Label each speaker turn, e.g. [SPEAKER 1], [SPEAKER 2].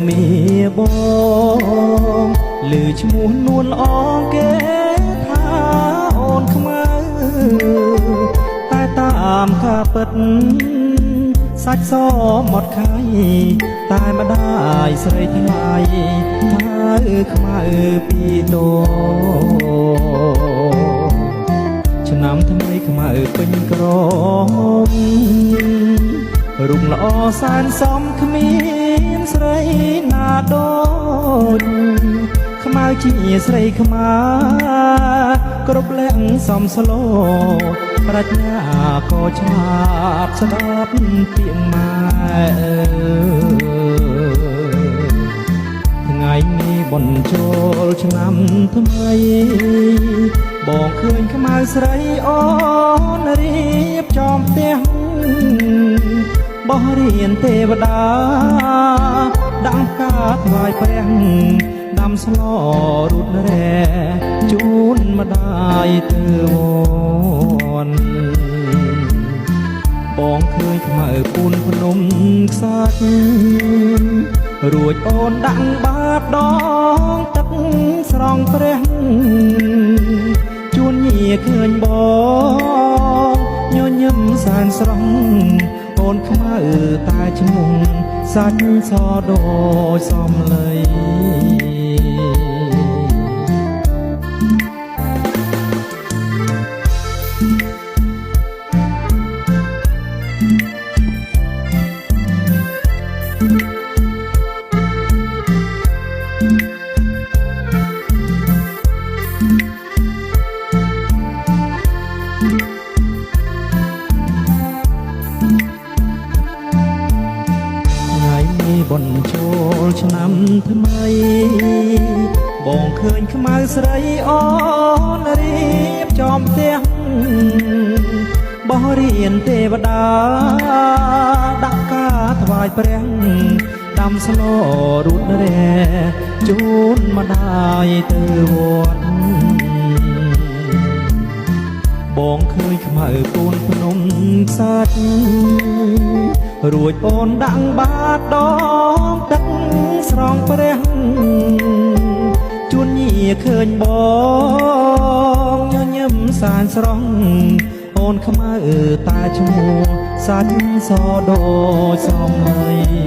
[SPEAKER 1] มีបងឮឈ្មោះនួនល្អគេថាអូនខ្មៅតែតាមការពិតសាច់សหมดខៃតែម្ដាយស្រីថ្លៃថាខ្មៅពីតោឆ្នាំថ្មីខ្មៅពេញក្រមរុងល្អសែនសំគ្មានស្រីណាដូចខ្មៅជាស្រីខ្មាគ្រប់លក្ខសំស្លូប្រាជ្ញាក៏ឆ្លាតស្ដាប់ពាក្យម៉ែថ្ងៃនេះបញ្ចូលឆ្នាំថ្មីបងឃើញខ្មៅស្រីអូនរៀបចំផ្ទះបោះរៀនទេវតាដាក់ការថ្វាយព្រះដាំស្លរូតរែជូនម្ដាយទៅវត្តបងឃើញខ្មៅពូនភ្នំខ្សាច់រួចអូនដាក់បាតដងទឹកស្រង់ព្រះជួនញាឃើញបងញញឹមសែនស្រស់អូនខ្មៅតែឈ្មោះសាច់សដូចសំឡីបញ្ចូលឆ្នាំថ្មីបងឃើញខ្មៅស្រីអូនរៀបចំផ្ទះបោះរៀនទេវតាដាក់ការថ្វាយព្រះដាំស្លរូតរែជូនម្ដាយទៅវត្តបងឃើញខ្មៅពូនភ្នំខ្សាច់រួចអូនដាក់បាតដងទឹកស្រង់ព្រះជួនញាឃើញបងញញឹមសានស្រស់អូនខ្មៅតែឈ្មោះសាច់សដូចសំឡី